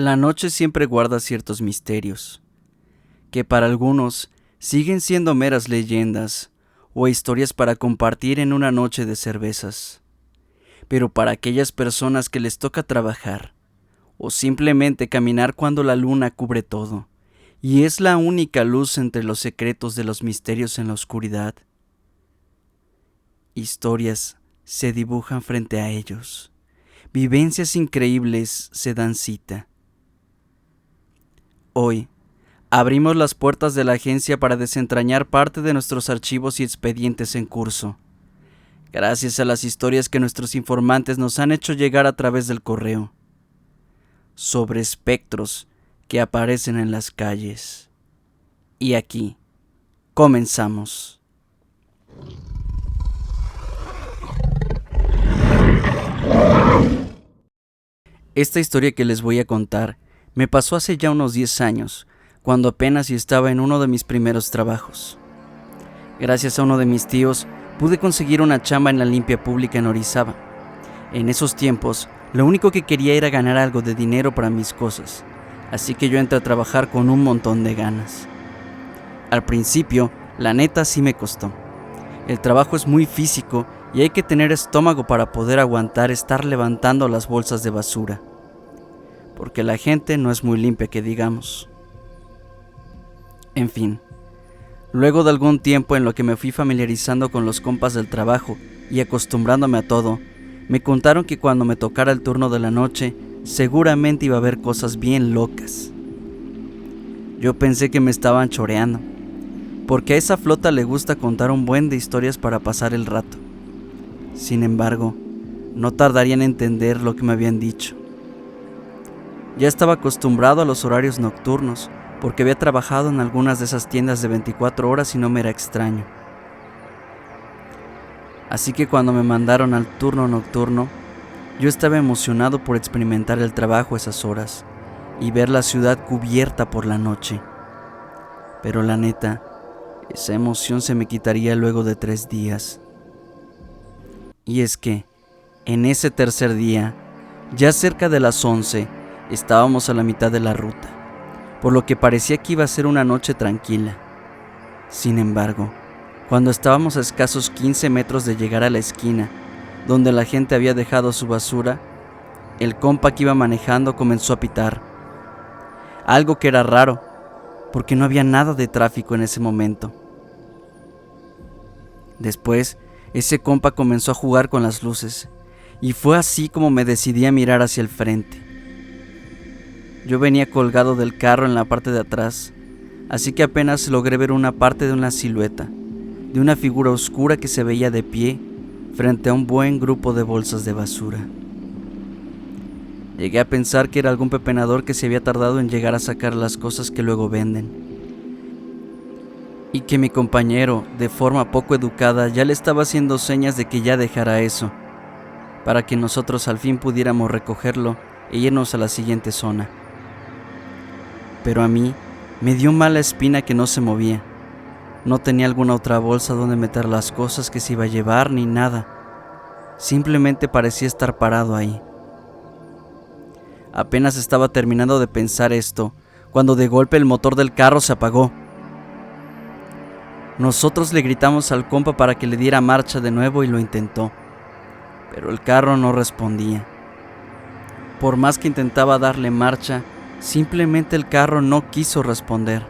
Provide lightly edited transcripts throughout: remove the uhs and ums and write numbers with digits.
La noche siempre guarda ciertos misterios, que para algunos siguen siendo meras leyendas o historias para compartir en una noche de cervezas. Pero para aquellas personas que les toca trabajar, o simplemente caminar cuando la luna cubre todo, y es la única luz entre los secretos de los misterios en la oscuridad, historias se dibujan frente a ellos, vivencias increíbles se dan cita. Hoy, abrimos las puertas de la agencia para desentrañar parte de nuestros archivos y expedientes en curso, gracias a las historias que nuestros informantes nos han hecho llegar a través del correo, sobre espectros que aparecen en las calles. Y aquí, comenzamos. Esta historia que les voy a contar me pasó hace ya unos 10 años, cuando apenas estaba en uno de mis primeros trabajos. Gracias a uno de mis tíos, pude conseguir una chamba en la limpia pública en Orizaba. En esos tiempos, lo único que quería era ganar algo de dinero para mis cosas, así que yo entré a trabajar con un montón de ganas. Al principio, la neta sí me costó. El trabajo es muy físico y hay que tener estómago para poder aguantar estar levantando las bolsas de basura, porque la gente no es muy limpia que digamos. En fin, luego de algún tiempo en lo que me fui familiarizando con los compas del trabajo y acostumbrándome a todo, me contaron que cuando me tocara el turno de la noche, seguramente iba a haber cosas bien locas. Yo pensé que me estaban choreando, porque a esa flota le gusta contar un buen de historias para pasar el rato. Sin embargo, no tardaría en entender lo que me habían dicho. Ya estaba acostumbrado a los horarios nocturnos, porque había trabajado en algunas de esas tiendas de 24 horas y no me era extraño. Así que cuando me mandaron al turno nocturno, yo estaba emocionado por experimentar el trabajo a esas horas y ver la ciudad cubierta por la noche. Pero la neta, esa emoción se me quitaría luego de 3 días. Y es que, en ese tercer día, ya cerca de las 11, estábamos a la mitad de la ruta, por lo que parecía que iba a ser una noche tranquila. Sin embargo, cuando estábamos a escasos 15 metros de llegar a la esquina, donde la gente había dejado su basura, el compa que iba manejando comenzó a pitar. Algo que era raro, porque no había nada de tráfico en ese momento. Después, ese compa comenzó a jugar con las luces, y fue así como me decidí a mirar hacia el frente. Yo venía colgado del carro en la parte de atrás, así que apenas logré ver una parte de una silueta, de una figura oscura que se veía de pie frente a un buen grupo de bolsas de basura. Llegué a pensar que era algún pepenador que se había tardado en llegar a sacar las cosas que luego venden, y que mi compañero, de forma poco educada, ya le estaba haciendo señas de que ya dejara eso, para que nosotros al fin pudiéramos recogerlo e irnos a la siguiente zona. Pero a mí me dio mala espina que no se movía. No tenía alguna otra bolsa donde meter las cosas que se iba a llevar ni nada. Simplemente parecía estar parado ahí. Apenas estaba terminando de pensar esto, cuando de golpe el motor del carro se apagó. Nosotros le gritamos al compa para que le diera marcha de nuevo y lo intentó, pero el carro no respondía. Por más que intentaba darle marcha, simplemente el carro no quiso responder.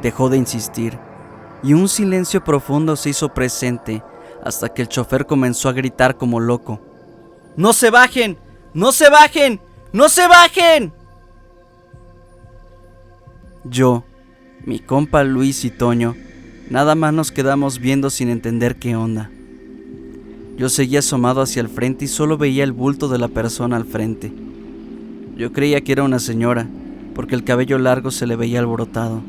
Dejó de insistir, y un silencio profundo se hizo presente hasta que el chofer comenzó a gritar como loco: ¡No se bajen! ¡No se bajen! ¡No se bajen! Yo, mi compa Luis y Toño, nada más nos quedamos viendo sin entender qué onda. Yo seguía asomado hacia el frente y solo veía el bulto de la persona al frente. Yo creía que era una señora, porque el cabello largo se le veía alborotado,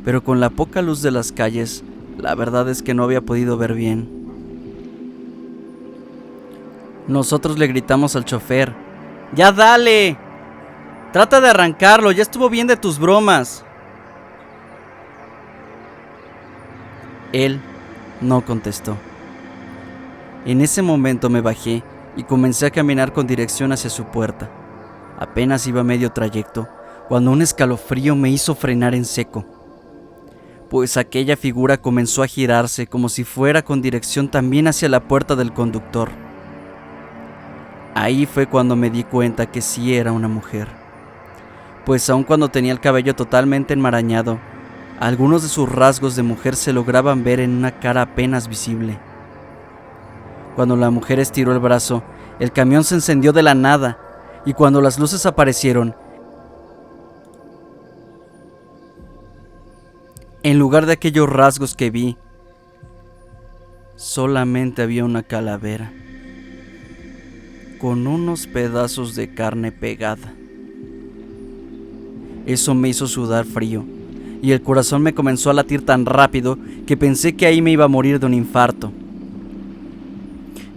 pero con la poca luz de las calles, la verdad es que no había podido ver bien. Nosotros le gritamos al chofer: ¡Ya dale! ¡Trata de arrancarlo! ¡Ya estuvo bien de tus bromas! Él no contestó. En ese momento me bajé y comencé a caminar con dirección hacia su puerta. Apenas iba a medio trayecto cuando un escalofrío me hizo frenar en seco, pues aquella figura comenzó a girarse como si fuera con dirección también hacia la puerta del conductor. Ahí fue cuando me di cuenta que sí era una mujer, pues aun cuando tenía el cabello totalmente enmarañado, algunos de sus rasgos de mujer se lograban ver en una cara apenas visible. Cuando la mujer estiró el brazo, el camión se encendió de la nada, y cuando las luces aparecieron, en lugar de aquellos rasgos que vi, solamente había una calavera, con unos pedazos de carne pegada. Eso me hizo sudar frío, y el corazón me comenzó a latir tan rápido que pensé que ahí me iba a morir de un infarto.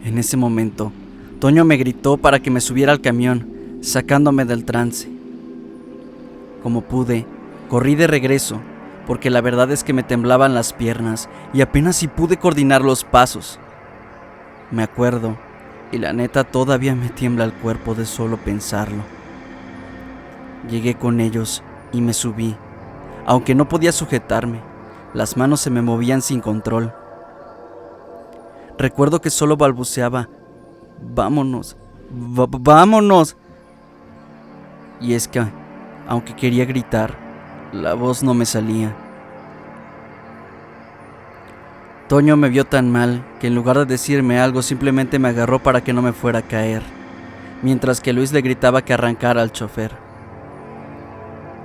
En ese momento, Toño me gritó para que me subiera al camión, sacándome del trance. Como pude, corrí de regreso, porque la verdad es que me temblaban las piernas y apenas si pude coordinar los pasos. Me acuerdo, y la neta todavía me tiembla el cuerpo de solo pensarlo. Llegué con ellos y me subí, aunque no podía sujetarme, las manos se me movían sin control. Recuerdo que solo balbuceaba: vámonos, vámonos. Y es que, aunque quería gritar, la voz no me salía. Toño me vio tan mal que en lugar de decirme algo simplemente me agarró para que no me fuera a caer, mientras que Luis le gritaba que arrancara al chofer.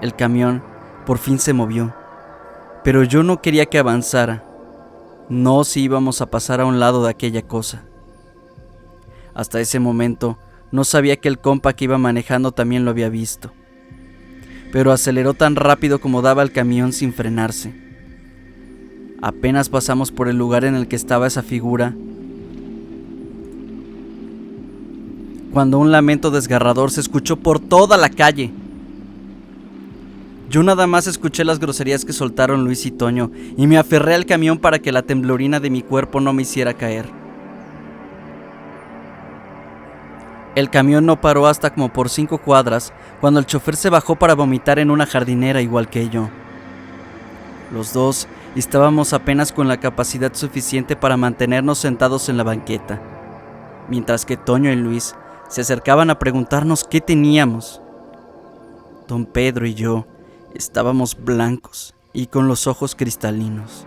El camión por fin se movió, pero yo no quería que avanzara. No si íbamos a pasar a un lado de aquella cosa. Hasta ese momento no sabía que el compa que iba manejando también lo había visto, pero aceleró tan rápido como daba el camión sin frenarse. Apenas pasamos por el lugar en el que estaba esa figura, cuando un lamento desgarrador se escuchó por toda la calle. Yo nada más escuché las groserías que soltaron Luis y Toño y me aferré al camión para que la temblorina de mi cuerpo no me hiciera caer. El camión no paró hasta como por 5 cuadras, cuando el chofer se bajó para vomitar en una jardinera igual que yo. Los dos estábamos apenas con la capacidad suficiente para mantenernos sentados en la banqueta, mientras que Toño y Luis se acercaban a preguntarnos qué teníamos. Don Pedro y yo estábamos blancos y con los ojos cristalinos.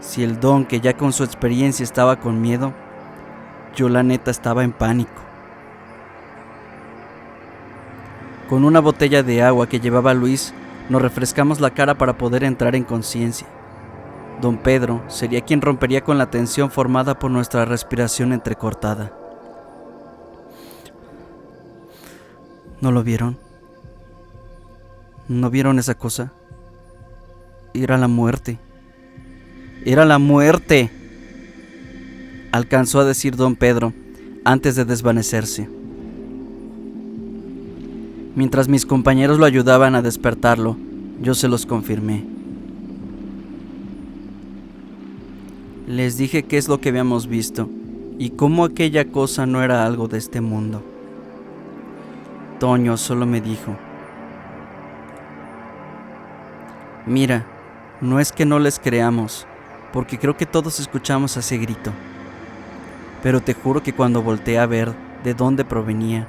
Si el don, que ya con su experiencia estaba con miedo, yo la neta estaba en pánico. Con una botella de agua que llevaba Luis, nos refrescamos la cara para poder entrar en conciencia. Don Pedro sería quien rompería con la tensión formada por nuestra respiración entrecortada. ¿No lo vieron? ¿No vieron esa cosa? Era la muerte. ¡Era la muerte!, alcanzó a decir don Pedro antes de desvanecerse. Mientras mis compañeros lo ayudaban a despertarlo, yo se los confirmé. Les dije qué es lo que habíamos visto y cómo aquella cosa no era algo de este mundo. Toño solo me dijo: mira, no es que no les creamos, porque creo que todos escuchamos ese grito. Pero te juro que cuando volteé a ver de dónde provenía,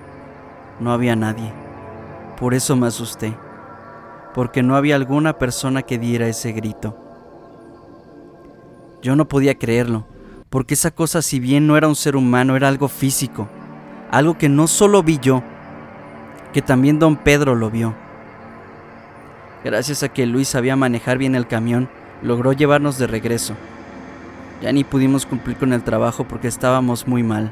no había nadie. Por eso me asusté, porque no había alguna persona que diera ese grito. Yo no podía creerlo, porque esa cosa, si bien no era un ser humano, era algo físico, algo que no solo vi yo, que también don Pedro lo vio. Gracias a que Luis sabía manejar bien el camión, logró llevarnos de regreso. Ya ni pudimos cumplir con el trabajo porque estábamos muy mal.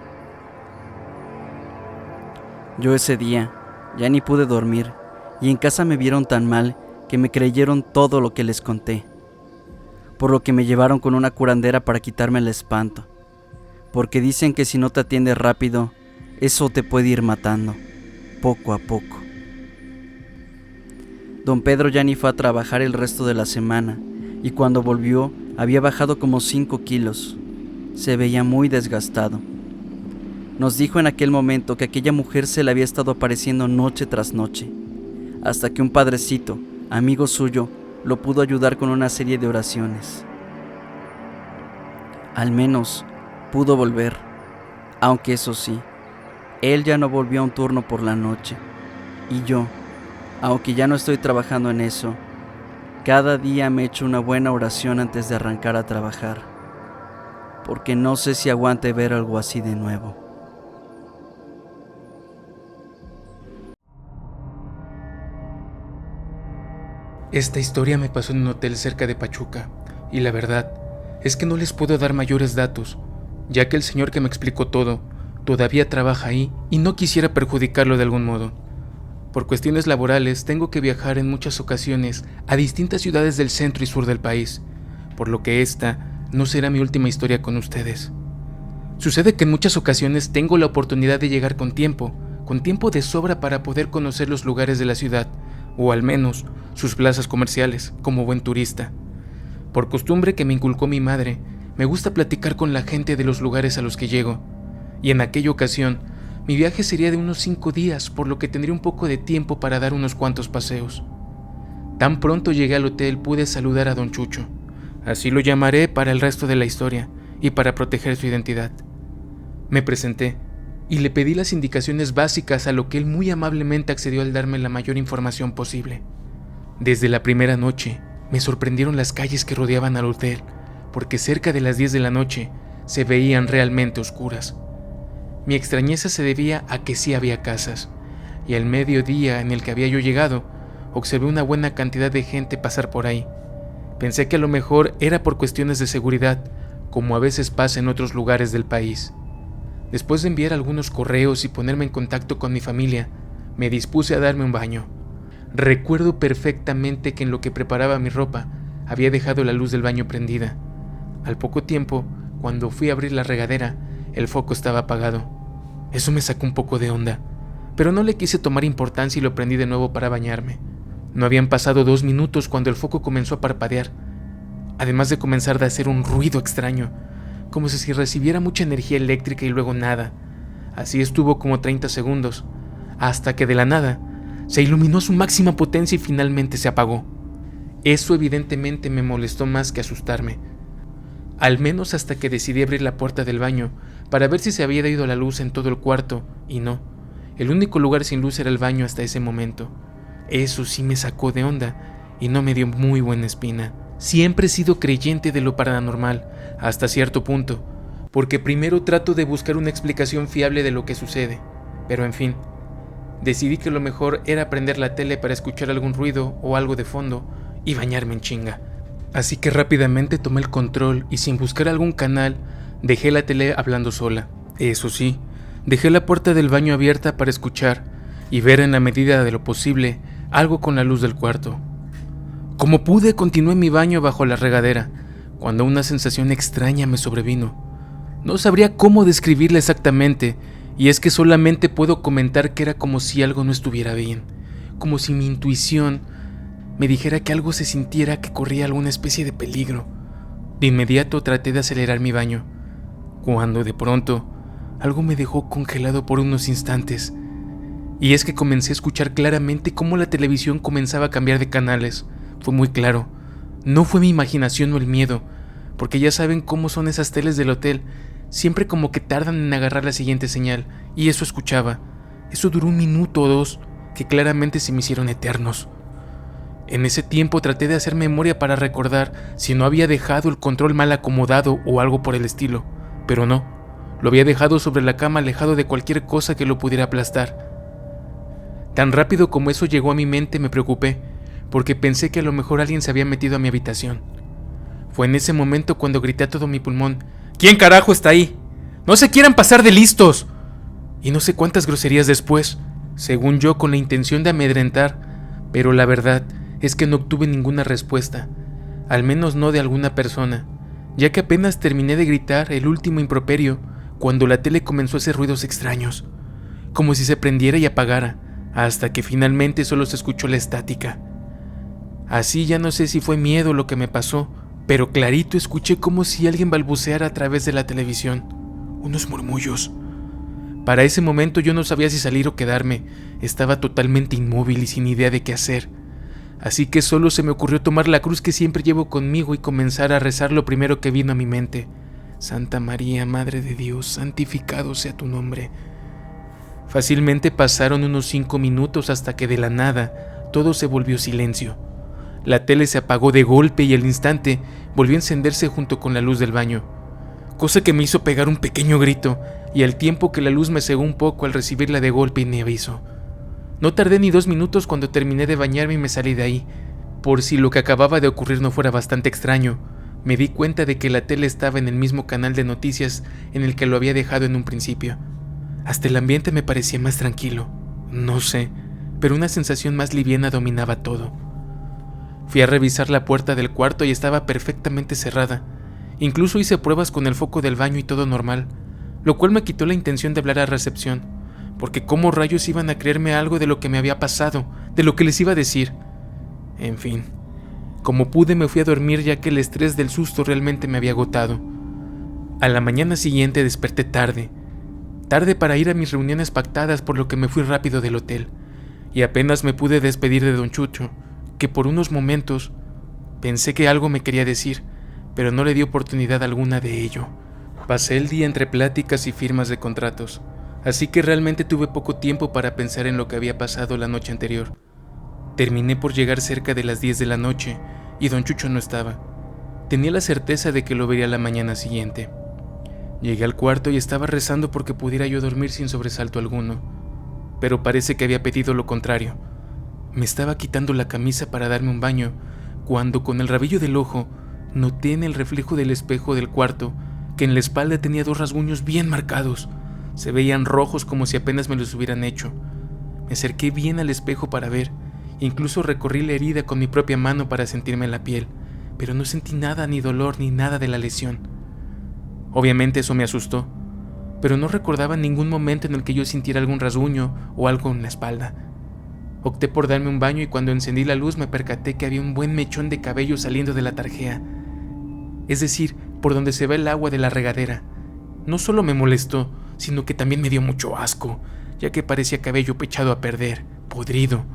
Yo ese día ya ni pude dormir, y en casa me vieron tan mal que me creyeron todo lo que les conté, por lo que me llevaron con una curandera para quitarme el espanto, porque dicen que si no te atiendes rápido, eso te puede ir matando, poco a poco. Don Pedro ya ni fue a trabajar el resto de la semana, y cuando volvió había bajado como 5 kilos. Se veía muy desgastado. Nos dijo en aquel momento que aquella mujer se le había estado apareciendo noche tras noche, hasta que un padrecito, amigo suyo, lo pudo ayudar con una serie de oraciones. Al menos pudo volver, aunque eso sí, él ya no volvió a un turno por la noche. Y yo, aunque ya no estoy trabajando en eso, cada día me echo una buena oración antes de arrancar a trabajar, porque no sé si aguante ver algo así de nuevo. Esta historia me pasó en un hotel cerca de Pachuca, y la verdad es que no les puedo dar mayores datos, ya que el señor que me explicó todo todavía trabaja ahí y no quisiera perjudicarlo de algún modo. Por cuestiones laborales tengo que viajar en muchas ocasiones a distintas ciudades del centro y sur del país, por lo que esta no será mi última historia con ustedes. Sucede que en muchas ocasiones tengo la oportunidad de llegar con tiempo de sobra para poder conocer los lugares de la ciudad, o al menos sus plazas comerciales, como buen turista. Por costumbre que me inculcó mi madre, me gusta platicar con la gente de los lugares a los que llego, y en aquella ocasión, mi viaje sería de unos 5 días, por lo que tendría un poco de tiempo para dar unos cuantos paseos. Tan pronto llegué al hotel pude saludar a don Chucho, así lo llamaré para el resto de la historia y para proteger su identidad. Me presenté y le pedí las indicaciones básicas, a lo que él muy amablemente accedió al darme la mayor información posible. Desde la primera noche me sorprendieron las calles que rodeaban al hotel, porque cerca de las 10 de la noche se veían realmente oscuras. Mi extrañeza se debía a que sí había casas, y al mediodía en el que había yo llegado, observé una buena cantidad de gente pasar por ahí. Pensé que a lo mejor era por cuestiones de seguridad, como a veces pasa en otros lugares del país. Después de enviar algunos correos y ponerme en contacto con mi familia, me dispuse a darme un baño. Recuerdo perfectamente que en lo que preparaba mi ropa, había dejado la luz del baño prendida. Al poco tiempo, cuando fui a abrir la regadera, el foco estaba apagado. Eso me sacó un poco de onda, pero no le quise tomar importancia y lo prendí de nuevo para bañarme. No habían pasado 2 minutos cuando el foco comenzó a parpadear, además de comenzar a hacer un ruido extraño, como si recibiera mucha energía eléctrica y luego nada. Así estuvo como 30 segundos, hasta que de la nada se iluminó a su máxima potencia y finalmente se apagó. Eso evidentemente me molestó más que asustarme, al menos hasta que decidí abrir la puerta del baño para ver si se había ido la luz en todo el cuarto, y no, el único lugar sin luz era el baño hasta ese momento. Eso sí me sacó de onda y no me dio muy buena espina. Siempre he sido creyente de lo paranormal, hasta cierto punto, porque primero trato de buscar una explicación fiable de lo que sucede, pero en fin, decidí que lo mejor era prender la tele para escuchar algún ruido o algo de fondo y bañarme en chinga. Así que rápidamente tomé el control y sin buscar algún canal, dejé la tele hablando sola. Eso sí, dejé la puerta del baño abierta para escuchar y ver en la medida de lo posible algo con la luz del cuarto. Como pude, continué mi baño bajo la regadera, cuando una sensación extraña me sobrevino. No sabría cómo describirla exactamente, y es que solamente puedo comentar que era como si algo no estuviera bien, como si mi intuición me dijera que algo se sintiera que corría alguna especie de peligro. De inmediato traté de acelerar mi baño, cuando de pronto algo me dejó congelado por unos instantes, y es que comencé a escuchar claramente cómo la televisión comenzaba a cambiar de canales. Fue muy claro, no fue mi imaginación o el miedo, porque ya saben cómo son esas teles del hotel, siempre como que tardan en agarrar la siguiente señal, y eso escuchaba. Eso duró 1 minuto o 2, que claramente se me hicieron eternos. En ese tiempo traté de hacer memoria para recordar si no había dejado el control mal acomodado o algo por el estilo, pero no, lo había dejado sobre la cama alejado de cualquier cosa que lo pudiera aplastar. Tan rápido como eso llegó a mi mente me preocupé, porque pensé que a lo mejor alguien se había metido a mi habitación. Fue en ese momento cuando grité a todo mi pulmón: ¿Quién carajo está ahí? ¡No se quieran pasar de listos! Y no sé cuántas groserías después, según yo con la intención de amedrentar, pero la verdad es que no obtuve ninguna respuesta, al menos no de alguna persona, ya que apenas terminé de gritar el último improperio cuando la tele comenzó a hacer ruidos extraños, como si se prendiera y apagara, hasta que finalmente solo se escuchó la estática. Así ya no sé si fue miedo lo que me pasó, pero clarito escuché como si alguien balbuceara a través de la televisión, unos murmullos. Para ese momento yo no sabía si salir o quedarme. Estaba totalmente inmóvil y sin idea de qué hacer. Así que solo se me ocurrió tomar la cruz que siempre llevo conmigo y comenzar a rezar lo primero que vino a mi mente. Santa María, Madre de Dios, santificado sea tu nombre. Fácilmente pasaron unos 5 minutos hasta que de la nada todo se volvió silencio. La tele se apagó de golpe y al instante volvió a encenderse junto con la luz del baño, cosa que me hizo pegar un pequeño grito, y al tiempo que la luz me cegó un poco al recibirla de golpe y ni aviso. No tardé ni 2 minutos cuando terminé de bañarme y me salí de ahí. Por si lo que acababa de ocurrir no fuera bastante extraño, me di cuenta de que la tele estaba en el mismo canal de noticias en el que lo había dejado en un principio. Hasta el ambiente me parecía más tranquilo, no sé, pero una sensación más liviana dominaba todo. Fui a revisar la puerta del cuarto y estaba perfectamente cerrada. Incluso hice pruebas con el foco del baño y todo normal, lo cual me quitó la intención de hablar a recepción, porque cómo rayos iban a creerme algo de lo que me había pasado, de lo que les iba a decir. En fin, como pude me fui a dormir ya que el estrés del susto realmente me había agotado. A la mañana siguiente desperté tarde para ir a mis reuniones pactadas, por lo que me fui rápido del hotel, y apenas me pude despedir de don Chucho, que por unos momentos pensé que algo me quería decir, pero no le di oportunidad alguna de ello. Pasé el día entre pláticas y firmas de contratos, así que realmente tuve poco tiempo para pensar en lo que había pasado la noche anterior. Terminé por llegar cerca de las 10 de la noche y don Chucho no estaba. Tenía la certeza de que lo vería la mañana siguiente. Llegué al cuarto y estaba rezando porque pudiera yo dormir sin sobresalto alguno, pero parece que había pedido lo contrario. Me estaba quitando la camisa para darme un baño, cuando con el rabillo del ojo noté en el reflejo del espejo del cuarto que en la espalda tenía 2 rasguños bien marcados. Se veían rojos como si apenas me los hubieran hecho. Me acerqué bien al espejo para ver, incluso recorrí la herida con mi propia mano para sentirme en la piel, pero no sentí nada, ni dolor, ni nada de la lesión. Obviamente eso me asustó, pero no recordaba ningún momento en el que yo sintiera algún rasguño o algo en la espalda. Opté por darme un baño y cuando encendí la luz me percaté que había un buen mechón de cabello saliendo de la tarjea, es decir, por donde se ve el agua de la regadera. No solo me molestó, sino que también me dio mucho asco, ya que parecía cabello echado a perder, podrido.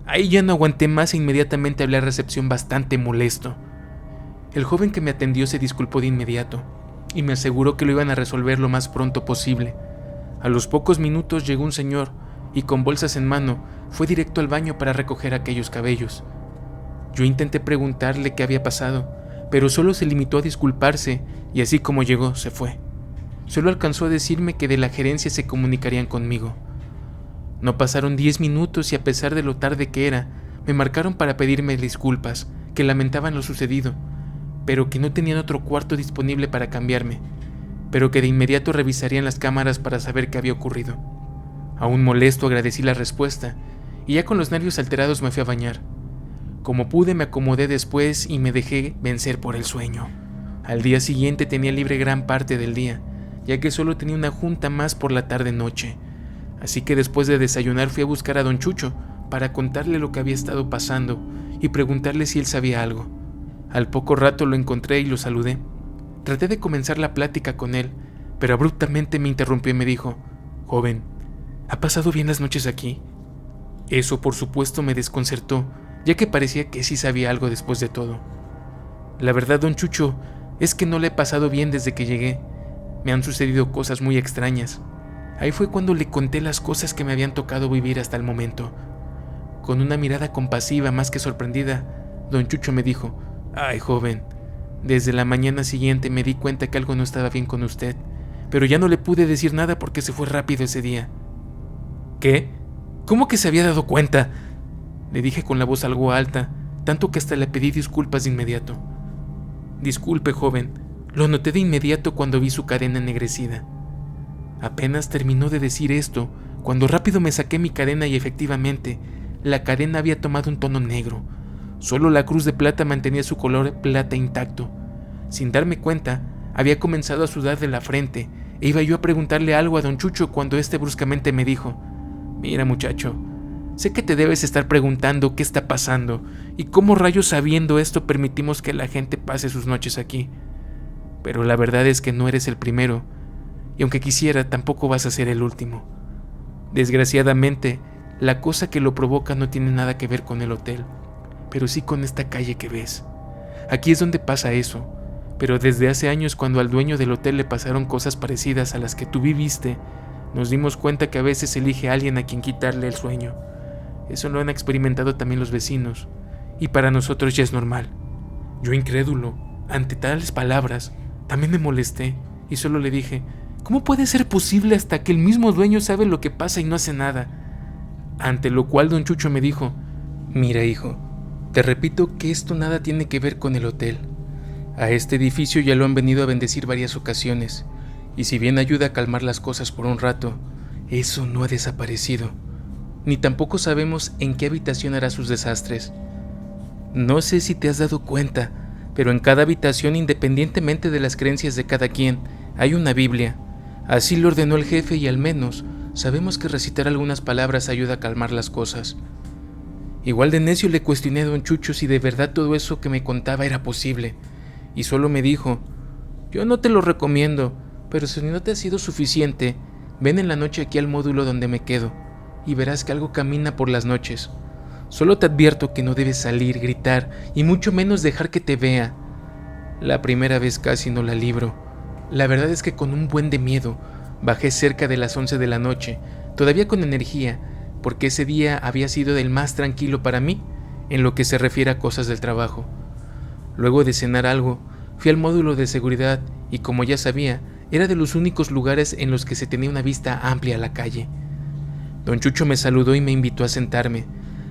Ahí ya no aguanté más e inmediatamente hablé a recepción bastante molesto. El joven que me atendió se disculpó de inmediato y me aseguró que lo iban a resolver lo más pronto posible. A los pocos minutos llegó un señor y con bolsas en mano fue directo al baño para recoger aquellos cabellos. Yo intenté preguntarle qué había pasado, pero solo se limitó a disculparse y así como llegó se fue. Solo alcanzó a decirme que de la gerencia se comunicarían conmigo. No pasaron 10 minutos y a pesar de lo tarde que era, me marcaron para pedirme disculpas, que lamentaban lo sucedido, pero que no tenían otro cuarto disponible para cambiarme, pero que de inmediato revisarían las cámaras para saber qué había ocurrido. Aún molesto agradecí la respuesta y ya con los nervios alterados me fui a bañar. Como pude me acomodé después y me dejé vencer por el sueño. Al día siguiente tenía libre gran parte del día, ya que solo tenía una junta más por la tarde-noche. Así que después de desayunar fui a buscar a don Chucho para contarle lo que había estado pasando y preguntarle si él sabía algo. Al poco rato lo encontré y lo saludé. Traté de comenzar la plática con él, pero abruptamente me interrumpió y me dijo: «Joven, ¿ha pasado bien las noches aquí?». Eso por supuesto me desconcertó, ya que parecía que sí sabía algo después de todo. «La verdad, don Chucho, es que no le he pasado bien desde que llegué. Me han sucedido cosas muy extrañas». Ahí fue cuando le conté las cosas que me habían tocado vivir hasta el momento. Con una mirada compasiva más que sorprendida, don Chucho me dijo: «Ay, joven, desde la mañana siguiente me di cuenta que algo no estaba bien con usted, pero ya no le pude decir nada porque se fue rápido ese día». «¿Qué? ¿Cómo que se había dado cuenta?», le dije con la voz algo alta, tanto que hasta le pedí disculpas de inmediato. «Disculpe, joven, lo noté de inmediato cuando vi su cadena ennegrecida». Apenas terminó de decir esto, cuando rápido me saqué mi cadena y efectivamente, la cadena había tomado un tono negro. Solo la cruz de plata mantenía su color plata intacto. Sin darme cuenta, había comenzado a sudar de la frente e iba yo a preguntarle algo a don Chucho cuando este bruscamente me dijo: «Mira, muchacho, sé que te debes estar preguntando qué está pasando y cómo rayos sabiendo esto permitimos que la gente pase sus noches aquí. Pero la verdad es que no eres el primero y aunque quisiera, tampoco vas a ser el último. Desgraciadamente, la cosa que lo provoca no tiene nada que ver con el hotel, pero sí con esta calle que ves. Aquí es donde pasa eso, pero desde hace años, cuando al dueño del hotel le pasaron cosas parecidas a las que tú viviste, nos dimos cuenta que a veces elige a alguien a quien quitarle el sueño. Eso lo han experimentado también los vecinos, y para nosotros ya es normal. Yo, incrédulo, ante tales palabras, también me molesté y solo le dije: ¿cómo puede ser posible hasta que el mismo dueño sabe lo que pasa y no hace nada? Ante lo cual don Chucho me dijo: mira, hijo, te repito que esto nada tiene que ver con el hotel. A este edificio ya lo han venido a bendecir varias ocasiones, y si bien ayuda a calmar las cosas por un rato, eso no ha desaparecido. Ni tampoco sabemos en qué habitación hará sus desastres. No sé si te has dado cuenta, pero en cada habitación, independientemente de las creencias de cada quien, hay una Biblia. Así lo ordenó el jefe y al menos sabemos que recitar algunas palabras ayuda a calmar las cosas. Igual de necio le cuestioné a don Chucho si de verdad todo eso que me contaba era posible, y solo me dijo: yo no te lo recomiendo, pero si no te ha sido suficiente, ven en la noche aquí al módulo donde me quedo, y verás que algo camina por las noches. Solo te advierto que no debes salir, gritar, y mucho menos dejar que te vea. La primera vez casi no la libro. La verdad es que con un buen de miedo, bajé cerca de las 11 de la noche, todavía con energía, porque ese día había sido el más tranquilo para mí, en lo que se refiere a cosas del trabajo. Luego de cenar algo, fui al módulo de seguridad y, como ya sabía, era de los únicos lugares en los que se tenía una vista amplia a la calle. Don Chucho me saludó y me invitó a sentarme.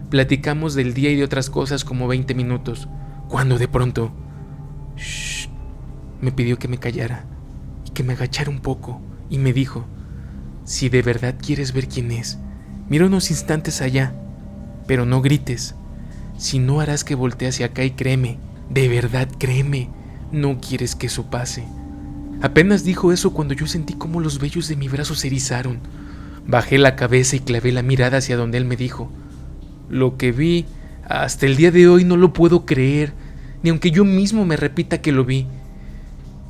Platicamos del día y de otras cosas como 20 minutos, cuando de pronto, shh, me pidió que me callara y que me agachara un poco, y me dijo: si de verdad quieres ver quién es, mira unos instantes allá, pero no grites, si no harás que voltee hacia acá y créeme, de verdad créeme, no quieres que eso pase. Apenas dijo eso cuando yo sentí como los vellos de mi brazo se erizaron. Bajé la cabeza y clavé la mirada hacia donde él me dijo. Lo que vi, hasta el día de hoy no lo puedo creer, ni aunque yo mismo me repita que lo vi.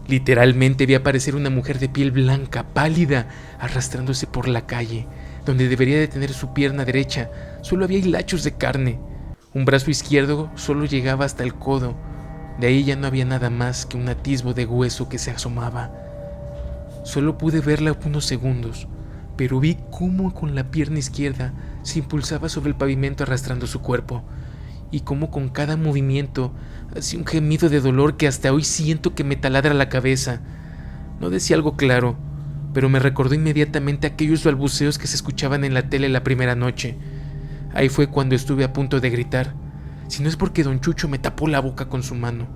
Literalmente vi aparecer una mujer de piel blanca, pálida, arrastrándose por la calle. Donde debería de tener su pierna derecha, solo había hilachos de carne. Un brazo izquierdo solo llegaba hasta el codo. De ahí ya no había nada más que un atisbo de hueso que se asomaba. Solo pude verla unos segundos, pero vi cómo con la pierna izquierda se impulsaba sobre el pavimento arrastrando su cuerpo, y cómo con cada movimiento hacía un gemido de dolor que hasta hoy siento que me taladra la cabeza. No decía algo claro, pero me recordó inmediatamente aquellos balbuceos que se escuchaban en la tele la primera noche. Ahí fue cuando estuve a punto de gritar, si no es porque don Chucho me tapó la boca con su mano.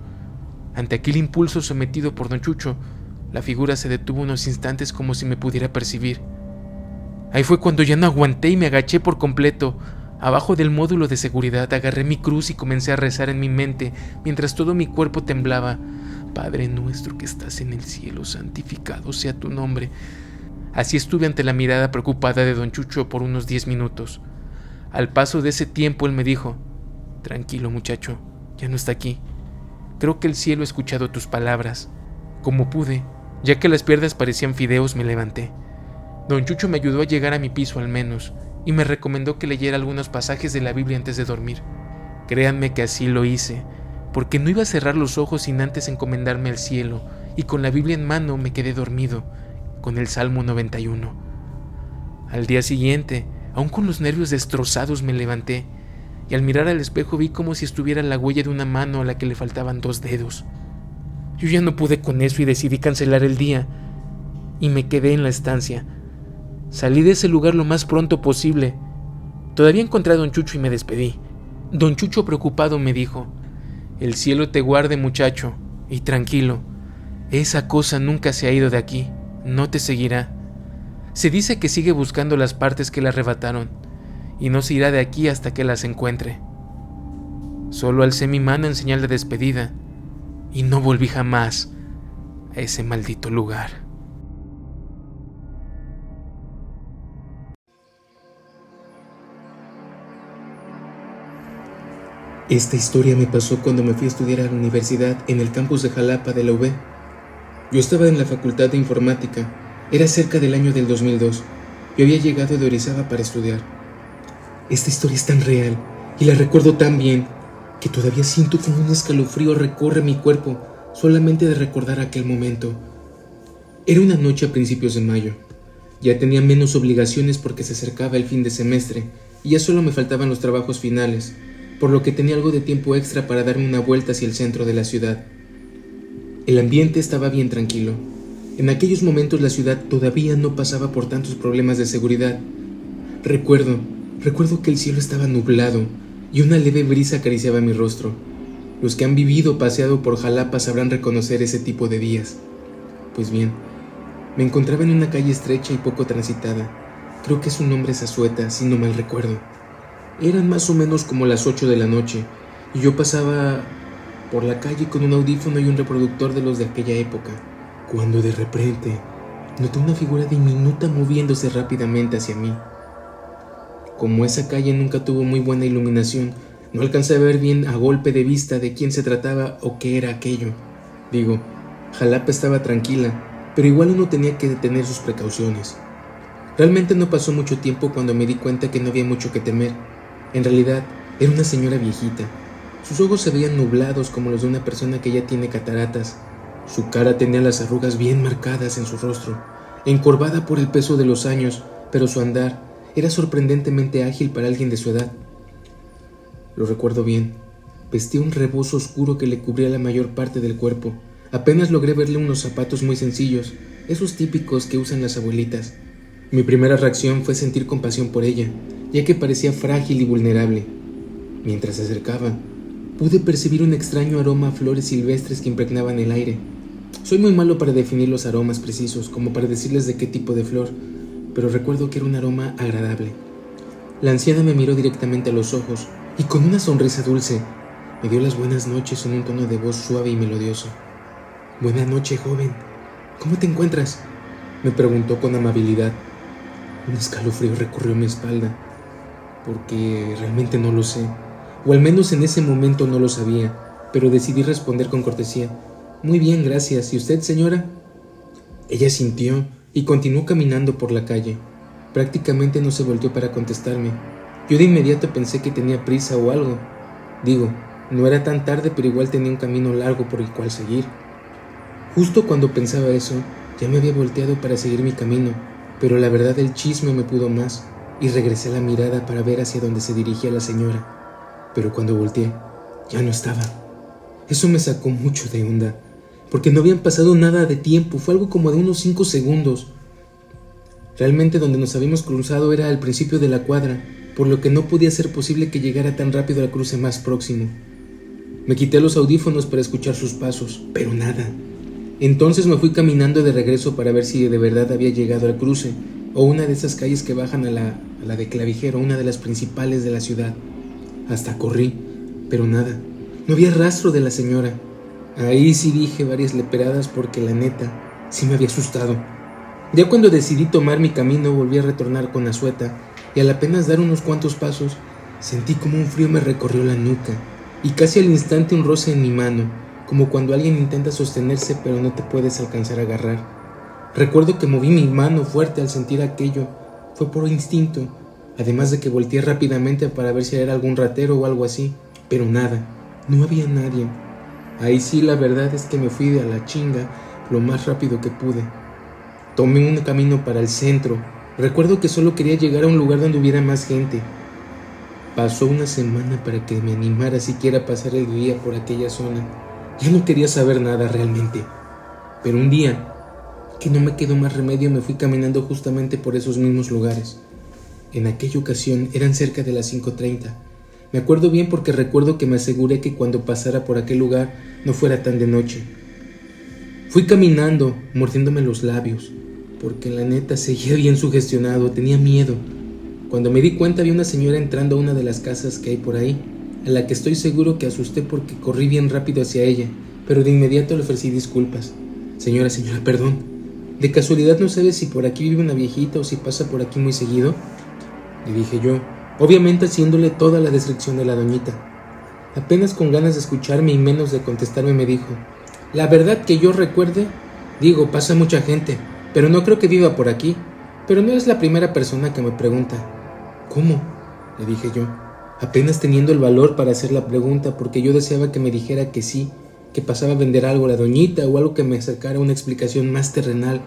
Ante aquel impulso sometido por don Chucho, la figura se detuvo unos instantes como si me pudiera percibir. Ahí fue cuando ya no aguanté y me agaché por completo. Abajo del módulo de seguridad agarré mi cruz y comencé a rezar en mi mente mientras todo mi cuerpo temblaba. Padre nuestro que estás en el cielo, santificado sea tu nombre. Así estuve ante la mirada preocupada de don Chucho por unos 10 minutos. Al paso de ese tiempo él me dijo: tranquilo muchacho, ya no está aquí. Creo que el cielo ha escuchado tus palabras. Como pude, ya que las piernas parecían fideos, me levanté. Don Chucho me ayudó a llegar a mi piso al menos, y me recomendó que leyera algunos pasajes de la Biblia antes de dormir. Créanme que así lo hice, porque no iba a cerrar los ojos sin antes encomendarme al cielo, y con la Biblia en mano me quedé dormido, con el Salmo 91. Al día siguiente, aún con los nervios destrozados, me levanté, y al mirar al espejo vi como si estuviera la huella de una mano a la que le faltaban 2 dedos. Yo ya no pude con eso y decidí cancelar el día, y me quedé en la estancia. Salí de ese lugar lo más pronto posible. Todavía encontré a don Chucho y me despedí. Don Chucho, preocupado, me dijo: el cielo te guarde, muchacho, y tranquilo, esa cosa nunca se ha ido de aquí, no te seguirá. Se dice que sigue buscando las partes que le arrebataron, y no se irá de aquí hasta que las encuentre. Solo alcé mi mano en señal de despedida, y no volví jamás a ese maldito lugar. Esta historia me pasó cuando me fui a estudiar a la universidad en el campus de Jalapa de la UB. Yo estaba en la facultad de informática, Era cerca del año del 2002. Yo había llegado de Orizaba para estudiar. Esta historia es tan real y la recuerdo tan bien que todavía siento como un escalofrío recorre mi cuerpo solamente de recordar aquel momento. Era una noche a principios de mayo. Ya tenía menos obligaciones porque se acercaba el fin de semestre y ya solo me faltaban los trabajos finales, por lo que tenía algo de tiempo extra para darme una vuelta hacia el centro de la ciudad. El ambiente estaba bien tranquilo. En aquellos momentos la ciudad todavía no pasaba por tantos problemas de seguridad. Recuerdo que el cielo estaba nublado y una leve brisa acariciaba mi rostro. Los que han vivido o paseado por Jalapa sabrán reconocer ese tipo de días. Pues bien, me encontraba en una calle estrecha y poco transitada. Creo que su nombre es Azueta, si no mal recuerdo. Eran más o menos como las 8 de la noche y yo pasaba por la calle con un audífono y un reproductor de los de aquella época, cuando de repente noté una figura diminuta moviéndose rápidamente hacia mí. Como esa calle nunca tuvo muy buena iluminación, no alcancé a ver bien a golpe de vista de quién se trataba o qué era aquello. Digo, Jalapa estaba tranquila, pero igual uno tenía que tener sus precauciones. Realmente no pasó mucho tiempo cuando me di cuenta que no había mucho que temer. En realidad, era una señora viejita. Sus ojos se veían nublados como los de una persona que ya tiene cataratas. Su cara tenía las arrugas bien marcadas en su rostro, encorvada por el peso de los años, pero su andar era sorprendentemente ágil para alguien de su edad. Lo recuerdo bien. Vestía un rebozo oscuro que le cubría la mayor parte del cuerpo. Apenas logré verle unos zapatos muy sencillos, esos típicos que usan las abuelitas. Mi primera reacción fue sentir compasión por ella, ya que parecía frágil y vulnerable. Mientras se acercaba, pude percibir un extraño aroma a flores silvestres que impregnaban el aire. Soy muy malo para definir los aromas precisos, como para decirles de qué tipo de flor, pero recuerdo que era un aroma agradable. La anciana me miró directamente a los ojos y con una sonrisa dulce me dio las buenas noches en un tono de voz suave y melodioso. «Buena noche, joven. ¿Cómo te encuentras?», me preguntó con amabilidad. Un escalofrío recorrió mi espalda, porque realmente no lo sé, o al menos en ese momento no lo sabía, pero decidí responder con cortesía. «Muy bien, gracias. ¿Y usted, señora?». Ella asintió y continuó caminando por la calle. Prácticamente no se volteó para contestarme. Yo de inmediato pensé que tenía prisa o algo. Digo, no era tan tarde, pero igual tenía un camino largo por el cual seguir. Justo cuando pensaba eso, ya me había volteado para seguir mi camino, pero la verdad el chisme me pudo más y regresé la mirada para ver hacia dónde se dirigía la señora. Pero cuando volteé, ya no estaba. Eso me sacó mucho de onda, porque no habían pasado nada de tiempo, fue algo como de unos 5 segundos. Realmente donde nos habíamos cruzado era al principio de la cuadra, por lo que no podía ser posible que llegara tan rápido al cruce más próximo. Me quité los audífonos para escuchar sus pasos, pero nada. Entonces me fui caminando de regreso para ver si de verdad había llegado al cruce, o una de esas calles que bajan a la de Clavijero, una de las principales de la ciudad. Hasta corrí, pero nada. No había rastro de la señora. Ahí sí dije varias leperadas porque la neta sí me había asustado. Ya cuando decidí tomar mi camino volví a retornar con Azueta y al apenas dar unos cuantos pasos sentí como un frío me recorrió la nuca y casi al instante un roce en mi mano, como cuando alguien intenta sostenerse pero no te puedes alcanzar a agarrar. Recuerdo que moví mi mano fuerte al sentir aquello, fue por instinto, además de que volteé rápidamente para ver si era algún ratero o algo así, pero nada, no había nadie. Ahí sí la verdad es que me fui a la chinga lo más rápido que pude. Tomé un camino para el centro. Recuerdo que solo quería llegar a un lugar donde hubiera más gente. Pasó una semana para que me animara siquiera a pasar el día por aquella zona. Ya no quería saber nada realmente. Pero un día, que no me quedó más remedio, me fui caminando justamente por esos mismos lugares. En aquella ocasión eran cerca de las 5:30. Me acuerdo bien porque recuerdo que me aseguré que cuando pasara por aquel lugar no fuera tan de noche. Fui caminando, mordiéndome los labios, porque la neta seguía bien sugestionado, tenía miedo. Cuando me di cuenta vi una señora entrando a una de las casas que hay por ahí, a la que estoy seguro que asusté porque corrí bien rápido hacia ella, pero de inmediato le ofrecí disculpas. Señora, perdón. ¿De casualidad no sabes si por aquí vive una viejita o si pasa por aquí muy seguido?», le dije yo, obviamente haciéndole toda la descripción de la doñita. Apenas con ganas de escucharme y menos de contestarme me dijo: «La verdad que yo recuerde, pasa mucha gente, pero no creo que viva por aquí. Pero no es la primera persona que me pregunta. ¿Cómo?, le dije yo, apenas teniendo el valor para hacer la pregunta, porque yo deseaba que me dijera que sí, que pasaba a vender algo a la doñita o algo que me acercara a una explicación más terrenal.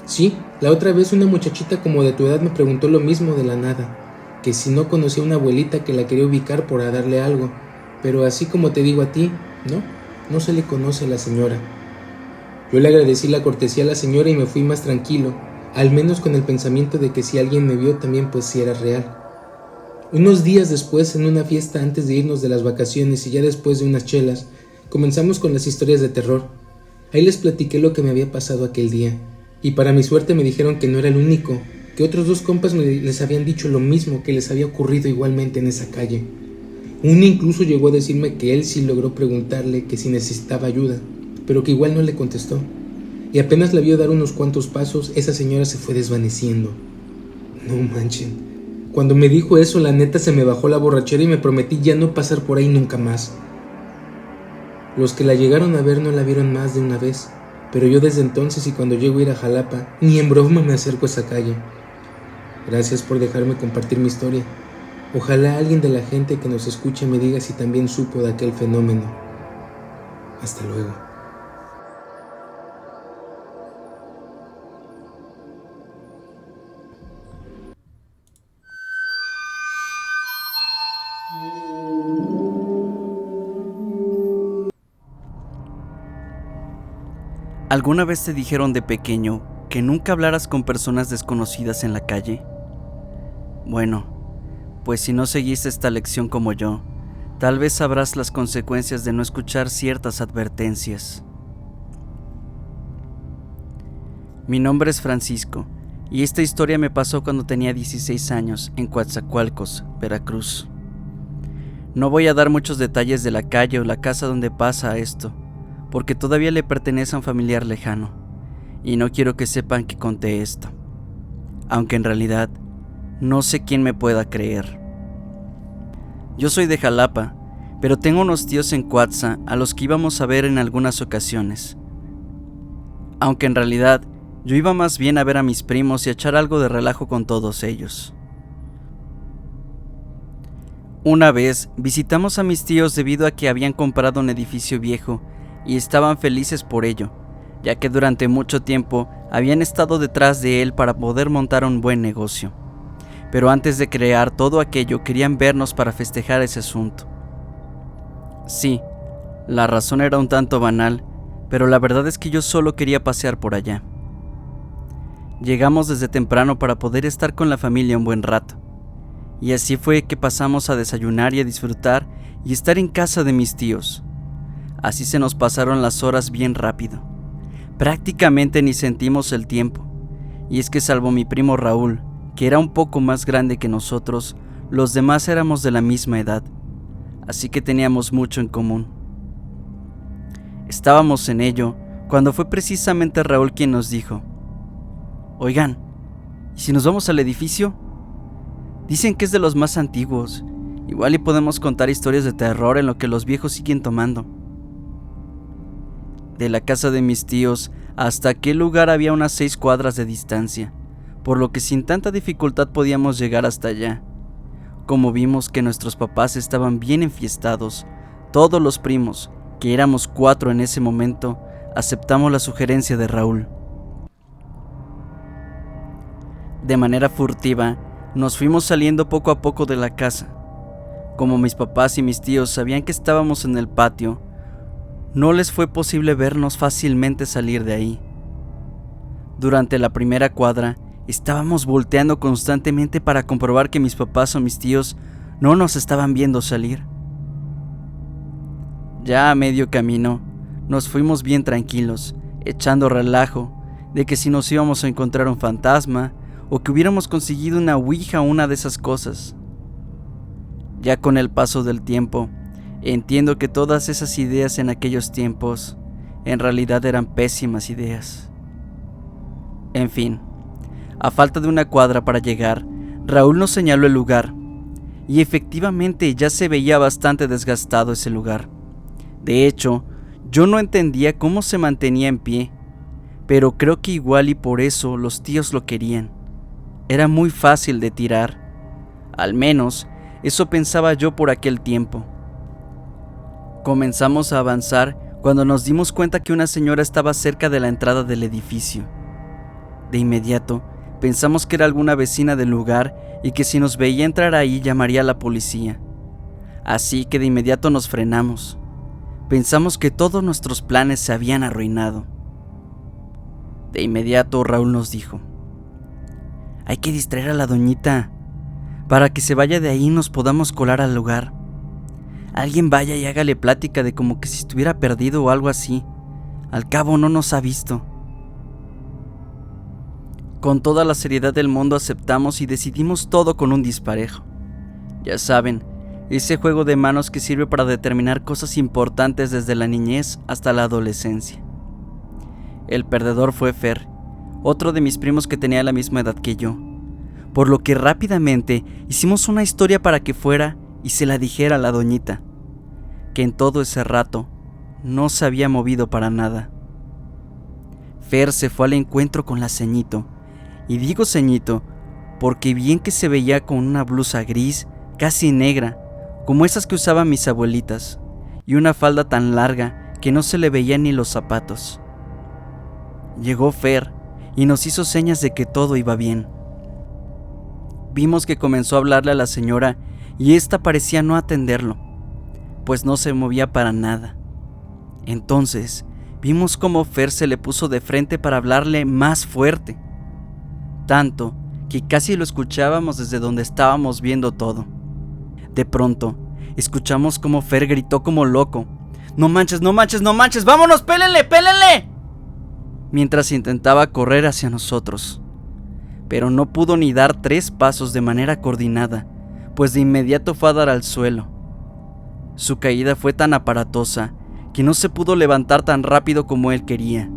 Sí, la otra vez una muchachita como de tu edad me preguntó lo mismo de la nada, que si no conocía a una abuelita que la quería ubicar para darle algo, pero así como te digo a ti, no se le conoce a la señora. Yo le agradecí la cortesía a la señora y me fui más tranquilo, al menos con el pensamiento de que si alguien me vio también pues sí era real. Unos días después, en una fiesta antes de irnos de las vacaciones y ya después de unas chelas, comenzamos con las historias de terror. Ahí les platiqué lo que me había pasado aquel día, y para mi suerte me dijeron que no era el único, que otros 2 compas les habían dicho lo mismo, que les había ocurrido igualmente en esa calle. Uno incluso llegó a decirme que él sí logró preguntarle que si necesitaba ayuda, pero que igual no le contestó, y apenas la vio dar unos cuantos pasos, esa señora se fue desvaneciendo. No manchen. Cuando me dijo eso, la neta se me bajó la borrachera y me prometí ya no pasar por ahí nunca más. Los que la llegaron a ver no la vieron más de una vez, pero yo desde entonces y cuando llego a ir a Jalapa, ni en broma me acerco a esa calle. Gracias por dejarme compartir mi historia. Ojalá alguien de la gente que nos escuche me diga si también supo de aquel fenómeno. Hasta luego. ¿Alguna vez te dijeron de pequeño que nunca hablaras con personas desconocidas en la calle? Bueno, pues si no seguiste esta lección como yo, tal vez sabrás las consecuencias de no escuchar ciertas advertencias. Mi nombre es Francisco, y esta historia me pasó cuando tenía 16 años en Coatzacoalcos, Veracruz. No voy a dar muchos detalles de la calle o la casa donde pasa esto, porque todavía le pertenece a un familiar lejano, y no quiero que sepan que conté esto, aunque en realidad no sé quién me pueda creer. Yo soy de Jalapa, pero tengo unos tíos en Coatza a los que íbamos a ver en algunas ocasiones, aunque en realidad yo iba más bien a ver a mis primos y a echar algo de relajo con todos ellos. Una vez visitamos a mis tíos debido a que habían comprado un edificio viejo y estaban felices por ello, ya que durante mucho tiempo habían estado detrás de él para poder montar un buen negocio. Pero antes de crear todo aquello querían vernos para festejar ese asunto. Sí, la razón era un tanto banal, pero la verdad es que yo solo quería pasear por allá. Llegamos desde temprano para poder estar con la familia un buen rato, y así fue que pasamos a desayunar y a disfrutar y estar en casa de mis tíos. Así se nos pasaron las horas bien rápido. Prácticamente ni sentimos el tiempo, y es que salvo mi primo Raúl, que era un poco más grande que nosotros, los demás éramos de la misma edad, así que teníamos mucho en común. Estábamos en ello cuando fue precisamente Raúl quien nos dijo: «Oigan, ¿y si nos vamos al edificio? Dicen que es de los más antiguos, igual y podemos contar historias de terror en lo que los viejos siguen tomando». De la casa de mis tíos hasta aquel lugar había unas 6 cuadras de distancia, por lo que sin tanta dificultad podíamos llegar hasta allá. Como vimos que nuestros papás estaban bien enfiestados, todos los primos, que éramos 4 en ese momento, aceptamos la sugerencia de Raúl. De manera furtiva, nos fuimos saliendo poco a poco de la casa. Como mis papás y mis tíos sabían que estábamos en el patio, no les fue posible vernos fácilmente salir de ahí. Durante la primera cuadra, estábamos volteando constantemente para comprobar que mis papás o mis tíos no nos estaban viendo salir. Ya a medio camino, nos fuimos bien tranquilos, echando relajo de que si nos íbamos a encontrar un fantasma o que hubiéramos conseguido una ouija o una de esas cosas. Ya con el paso del tiempo, entiendo que todas esas ideas en aquellos tiempos en realidad eran pésimas ideas. En fin, a falta de una cuadra para llegar, Raúl nos señaló el lugar, y efectivamente ya se veía bastante desgastado ese lugar. De hecho, yo no entendía cómo se mantenía en pie, pero creo que igual y por eso los tíos lo querían. Era muy fácil de tirar. Al menos, eso pensaba yo por aquel tiempo. Comenzamos a avanzar cuando nos dimos cuenta que una señora estaba cerca de la entrada del edificio. De inmediato, pensamos que era alguna vecina del lugar y que si nos veía entrar ahí llamaría a la policía. Así que de inmediato nos frenamos. Pensamos que todos nuestros planes se habían arruinado. De inmediato Raúl nos dijo: hay que distraer a la doñita para que se vaya de ahí y nos podamos colar al lugar. Alguien vaya y hágale plática de como que si estuviera perdido o algo así. Al cabo no nos ha visto. Con toda la seriedad del mundo aceptamos y decidimos todo con un disparejo. Ya saben, ese juego de manos que sirve para determinar cosas importantes desde la niñez hasta la adolescencia. El perdedor fue Fer, otro de mis primos que tenía la misma edad que yo, por lo que rápidamente hicimos una historia para que fuera y se la dijera a la doñita, que en todo ese rato no se había movido para nada. Fer se fue al encuentro con la ceñito, y digo ceñito porque bien que se veía con una blusa gris, casi negra, como esas que usaban mis abuelitas, y una falda tan larga que no se le veían ni los zapatos. Llegó Fer y nos hizo señas de que todo iba bien. Vimos que comenzó a hablarle a la señora y ésta parecía no atenderlo, pues no se movía para nada. Entonces vimos cómo Fer se le puso de frente para hablarle más fuerte, tanto que casi lo escuchábamos desde donde estábamos viendo todo. De pronto escuchamos cómo Fer gritó como loco: ¡No manches, no manches, no manches! ¡Vámonos, pélenle, pélenle!, mientras intentaba correr hacia nosotros. Pero no pudo ni dar 3 pasos de manera coordinada, pues de inmediato fue a dar al suelo. Su caída fue tan aparatosa que no se pudo levantar tan rápido como él quería.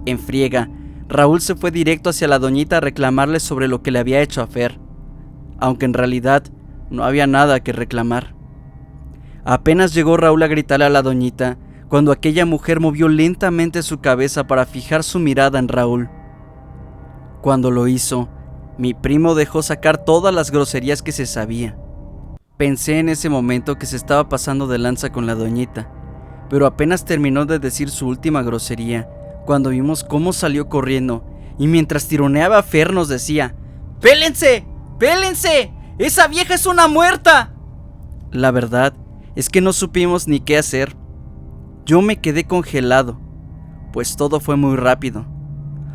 En friega, Raúl se fue directo hacia la doñita a reclamarle sobre lo que le había hecho a Fer, aunque en realidad no había nada que reclamar. Apenas llegó Raúl a gritarle a la doñita cuando aquella mujer movió lentamente su cabeza para fijar su mirada en Raúl. Cuando lo hizo, mi primo dejó sacar todas las groserías que se sabía. Pensé en ese momento que se estaba pasando de lanza con la doñita, pero apenas terminó de decir su última grosería cuando vimos cómo salió corriendo y mientras tironeaba a Fer nos decía: ¡pélense! ¡pélense! ¡Esa vieja es una muerta! La verdad es que no supimos ni qué hacer. Yo me quedé congelado, pues todo fue muy rápido.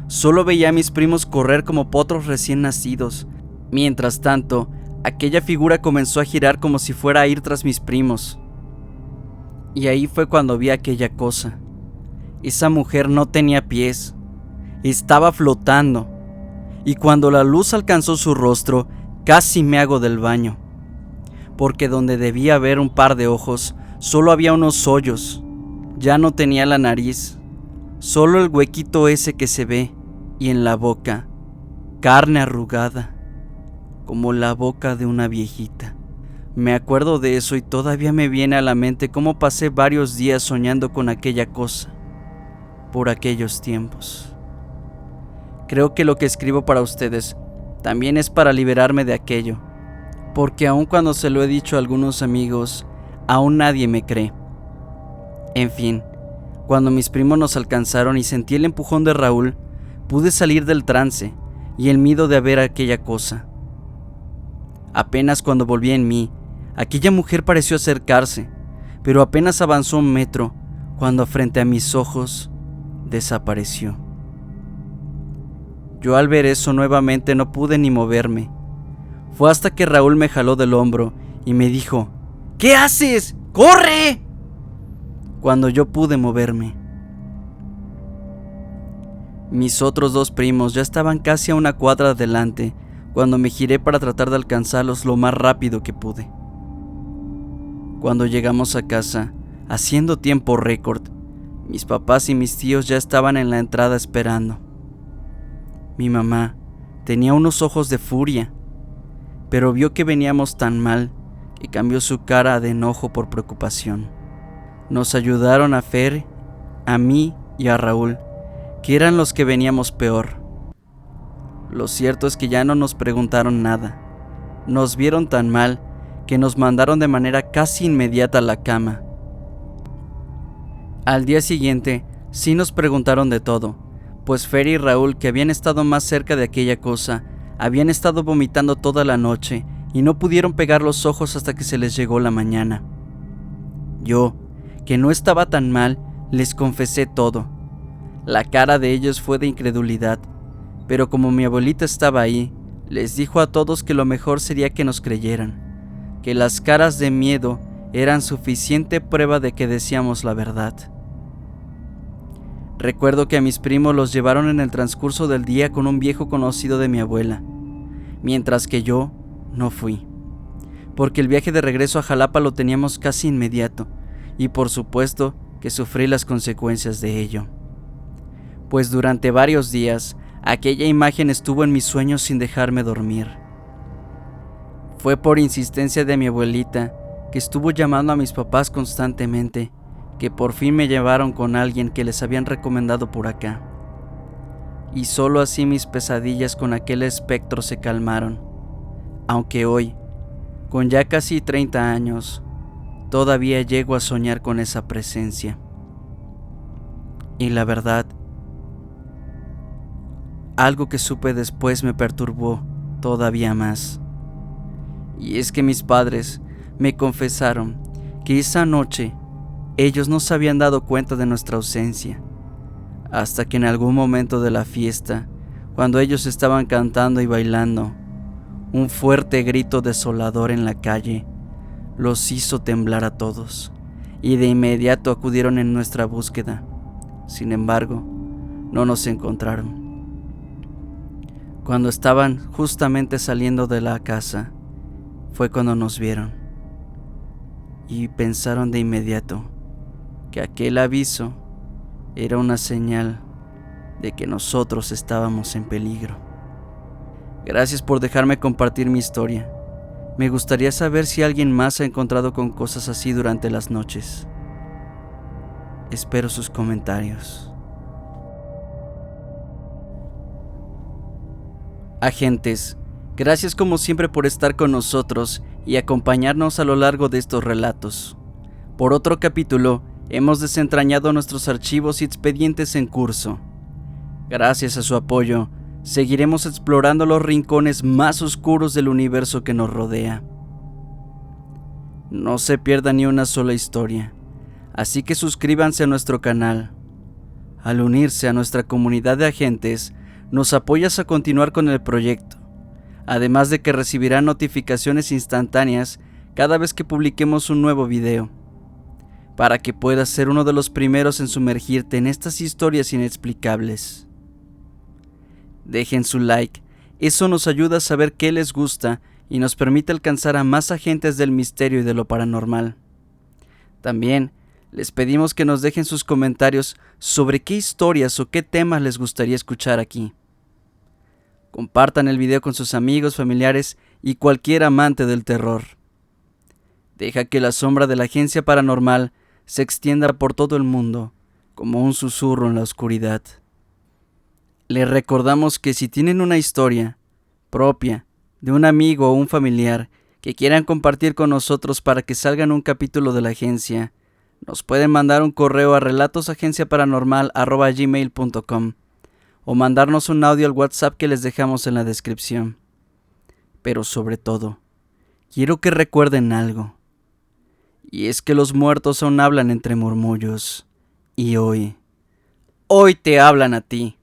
Solo veía a mis primos correr como potros recién nacidos. Mientras tanto, aquella figura comenzó a girar como si fuera a ir tras mis primos. Y ahí fue cuando vi aquella cosa. Esa mujer no tenía pies, estaba flotando. Y cuando la luz alcanzó su rostro, casi me hago del baño. Porque donde debía haber un par de ojos, solo había unos hoyos. Ya no tenía la nariz, solo el huequito ese que se ve, y en la boca, carne arrugada, como la boca de una viejita. Me acuerdo de eso y todavía me viene a la mente cómo pasé varios días soñando con aquella cosa, por aquellos tiempos. Creo que lo que escribo para ustedes también es para liberarme de aquello, porque aun cuando se lo he dicho a algunos amigos, aún nadie me cree. En fin, cuando mis primos nos alcanzaron y sentí el empujón de Raúl, pude salir del trance y el miedo de ver aquella cosa. Apenas cuando volví en mí, aquella mujer pareció acercarse, pero apenas avanzó 1 metro, cuando frente a mis ojos desapareció. Yo al ver eso nuevamente no pude ni moverme. Fue hasta que Raúl me jaló del hombro y me dijo: ¿qué haces? ¡Corre!, cuando yo pude moverme. Mis otros 2 primos ya estaban casi a 1 cuadra adelante cuando me giré para tratar de alcanzarlos lo más rápido que pude. Cuando llegamos a casa, haciendo tiempo récord, mis papás y mis tíos ya estaban en la entrada esperando. Mi mamá tenía unos ojos de furia, pero vio que veníamos tan mal que cambió su cara de enojo por preocupación. Nos ayudaron a Fer, a mí y a Raúl, que eran los que veníamos peor. Lo cierto es que ya no nos preguntaron nada. Nos vieron tan mal que nos mandaron de manera casi inmediata a la cama. Al día siguiente sí nos preguntaron de todo, pues Fer y Raúl, que habían estado más cerca de aquella cosa, habían estado vomitando toda la noche y no pudieron pegar los ojos hasta que se les llegó la mañana. Yo, que no estaba tan mal, les confesé todo. La cara de ellos fue de incredulidad, pero como mi abuelita estaba ahí, les dijo a todos que lo mejor sería que nos creyeran, que las caras de miedo eran suficiente prueba de que decíamos la verdad. Recuerdo que a mis primos los llevaron en el transcurso del día con un viejo conocido de mi abuela, mientras que yo no fui, porque el viaje de regreso a Jalapa lo teníamos casi inmediato, y por supuesto que sufrí las consecuencias de ello. Pues durante varios días, aquella imagen estuvo en mis sueños sin dejarme dormir. Fue por insistencia de mi abuelita, que estuvo llamando a mis papás constantemente, que por fin me llevaron con alguien que les habían recomendado por acá. Y solo así mis pesadillas con aquel espectro se calmaron, aunque hoy, con ya casi 30 años, todavía llego a soñar con esa presencia. Y la verdad, algo que supe después me perturbó todavía más. Y es que mis padres me confesaron que esa noche ellos no se habían dado cuenta de nuestra ausencia, hasta que en algún momento de la fiesta, cuando ellos estaban cantando y bailando, un fuerte grito desolador en la calle los hizo temblar a todos, y de inmediato acudieron en nuestra búsqueda. Sin embargo, no nos encontraron. Cuando estaban justamente saliendo de la casa, fue cuando nos vieron, y pensaron de inmediato que aquel aviso era una señal de que nosotros estábamos en peligro. Gracias por dejarme compartir mi historia. Me gustaría saber si alguien más ha encontrado con cosas así durante las noches. Espero sus comentarios. Agentes, gracias como siempre por estar con nosotros y acompañarnos a lo largo de estos relatos. Por otro capítulo, hemos desentrañado nuestros archivos y expedientes en curso. Gracias a su apoyo, seguiremos explorando los rincones más oscuros del universo que nos rodea. No se pierda ni una sola historia, así que suscríbanse a nuestro canal. Al unirse a nuestra comunidad de agentes, nos apoyas a continuar con el proyecto, además de que recibirán notificaciones instantáneas cada vez que publiquemos un nuevo video, para que puedas ser uno de los primeros en sumergirte en estas historias inexplicables. Dejen su like, eso nos ayuda a saber qué les gusta y nos permite alcanzar a más agentes del misterio y de lo paranormal. También les pedimos que nos dejen sus comentarios sobre qué historias o qué temas les gustaría escuchar aquí. Compartan el video con sus amigos, familiares y cualquier amante del terror. Deja que la sombra de la agencia paranormal se extienda por todo el mundo como un susurro en la oscuridad. Les recordamos que si tienen una historia propia de un amigo o un familiar que quieran compartir con nosotros para que salga en un capítulo de la agencia, nos pueden mandar un correo a relatosagenciaparanormal@gmail.com o mandarnos un audio al WhatsApp que les dejamos en la descripción. Pero sobre todo, quiero que recuerden algo, y es que los muertos aún hablan entre murmullos, y hoy te hablan a ti.